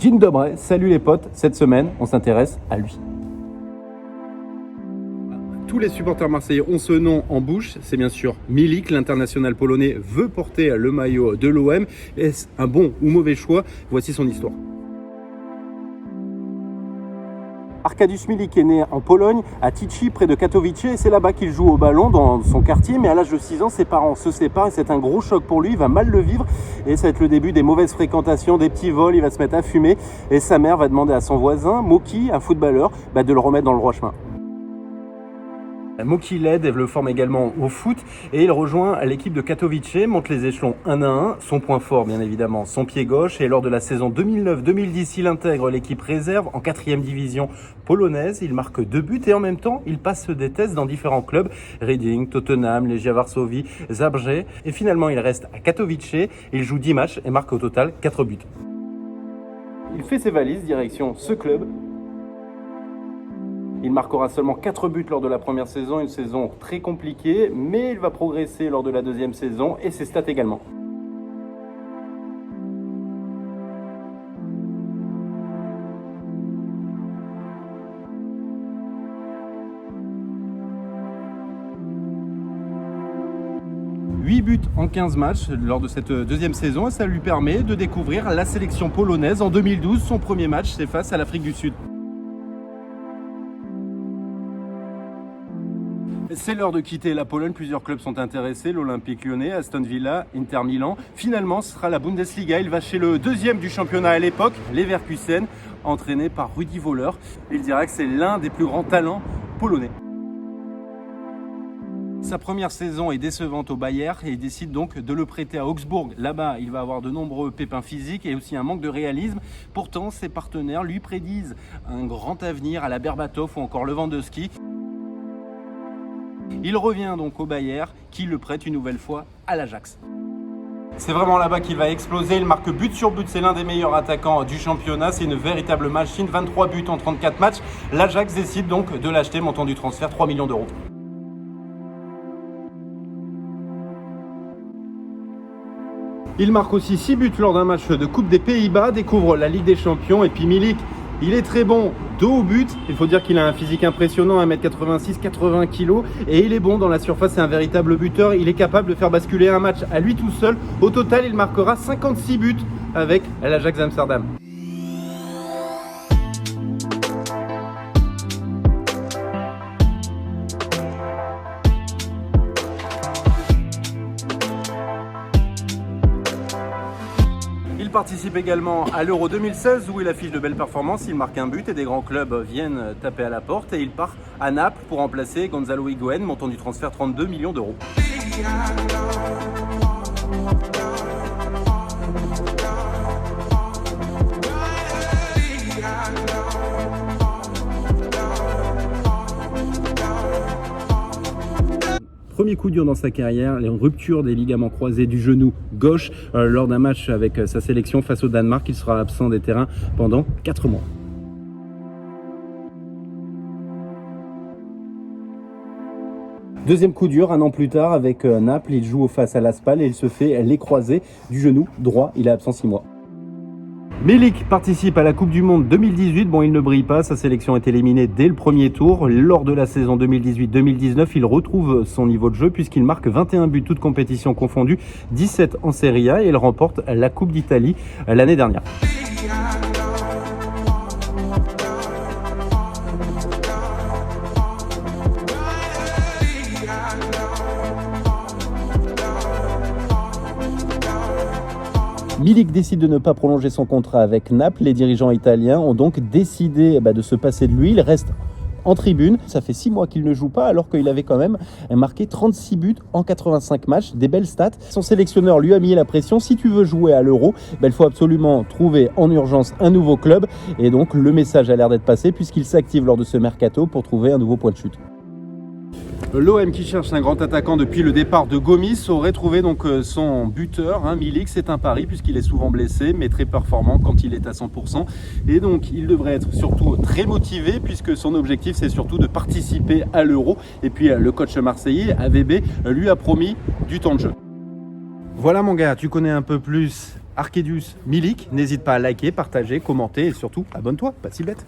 Dzień dobry, salut les potes, cette semaine on s'intéresse à lui. Tous les supporters marseillais ont ce nom en bouche, c'est bien sûr Milik, l'international polonais veut porter le maillot de l'OM. Est-ce un bon ou mauvais choix? Voici son histoire. Arkadiusz Milik est né en Pologne, à Tychy, près de Katowice, et c'est là-bas qu'il joue au ballon dans son quartier. Mais à l'âge de 6 ans, ses parents se séparent et c'est un gros choc pour lui. Il va mal le vivre et ça va être le début des mauvaises fréquentations, des petits vols. Il va se mettre à fumer et sa mère va demander à son voisin, Moki, un footballeur, de le remettre dans le droit chemin. Moki l'aide et le forme également au foot et il rejoint l'équipe de Katowice, monte les échelons 1 à 1. Son point fort, bien évidemment, son pied gauche. Et lors de la saison 2009-2010, il intègre l'équipe réserve en 4e division polonaise. Il marque 2 buts et en même temps, il passe des tests dans différents clubs. Reading, Tottenham, Legia Varsovie, Zabrze. Et finalement, il reste à Katowice. Il joue 10 matchs et marque au total 4 buts. Il fait ses valises, direction ce club. Il marquera seulement 4 buts lors de la première saison, une saison très compliquée, mais il va progresser lors de la deuxième saison et ses stats également. Huit buts en 15 matchs lors de cette deuxième saison et ça lui permet de découvrir la sélection polonaise en 2012. Son premier match, c'est face à l'Afrique du Sud. C'est l'heure de quitter la Pologne, plusieurs clubs sont intéressés, l'Olympique Lyonnais, Aston Villa, Inter Milan. Finalement, ce sera la Bundesliga, il va chez le deuxième du championnat à l'époque, Leverkusen, entraîné par Rudi Völler. Il dira que c'est l'un des plus grands talents polonais. Sa première saison est décevante au Bayern et il décide donc de le prêter à Augsbourg. Là-bas, il va avoir de nombreux pépins physiques et aussi un manque de réalisme. Pourtant, ses partenaires lui prédisent un grand avenir à la Berbatov ou encore Lewandowski. Il revient donc au Bayern qui le prête une nouvelle fois à l'Ajax. C'est vraiment là-bas qu'il va exploser, il marque but sur but, c'est l'un des meilleurs attaquants du championnat, c'est une véritable machine, 23 buts en 34 matchs. L'Ajax décide donc de l'acheter, montant du transfert 3 millions d'euros. Il marque aussi 6 buts lors d'un match de Coupe des Pays-Bas, découvre la Ligue des Champions et puis Milik, il est très bon dos au but. Il faut dire qu'il a un physique impressionnant, 1m86, 80 kg et il est bon dans la surface, c'est un véritable buteur. Il est capable de faire basculer un match à lui tout seul. Au total, il marquera 56 buts avec l'Ajax Amsterdam. Il participe également à l'Euro 2016 où il affiche de belles performances, il marque un but et des grands clubs viennent taper à la porte et il part à Naples pour remplacer Gonzalo Higuaín, montant du transfert 32 millions d'euros. Premier coup dur dans sa carrière, les ruptures des ligaments croisés du genou gauche lors d'un match avec sa sélection face au Danemark. Il sera absent des terrains pendant 4 mois. Deuxième coup dur, 1 an plus tard avec Naples, il joue face à l'Aspal et il se fait les croisés du genou droit. Il est absent 6 mois. Milik participe à la Coupe du Monde 2018. Bon, il ne brille pas, sa sélection est éliminée dès le premier tour. Lors de la saison 2018-2019, il retrouve son niveau de jeu puisqu'il marque 21 buts, toutes compétitions confondues, 17 en Serie A et il remporte la Coupe d'Italie l'année dernière. Milik décide de ne pas prolonger son contrat avec Naples. Les dirigeants italiens ont donc décidé de se passer de lui. Il reste en tribune. Ça fait 6 mois qu'il ne joue pas alors qu'il avait quand même marqué 36 buts en 85 matchs. Des belles stats. Son sélectionneur lui a mis la pression. Si tu veux jouer à l'Euro, il faut absolument trouver en urgence un nouveau club. Et donc le message a l'air d'être passé puisqu'il s'active lors de ce mercato pour trouver un nouveau point de chute. L'OM qui cherche un grand attaquant depuis le départ de Gomis aurait trouvé donc son buteur, Milik. C'est un pari puisqu'il est souvent blessé mais très performant quand il est à 100%. Et donc il devrait être surtout très motivé puisque son objectif c'est surtout de participer à l'Euro. Et puis le coach marseillais, AVB, lui a promis du temps de jeu. Voilà mon gars, tu connais un peu plus Arcadius Milik. N'hésite pas à liker, partager, commenter et surtout abonne-toi, pas si bête.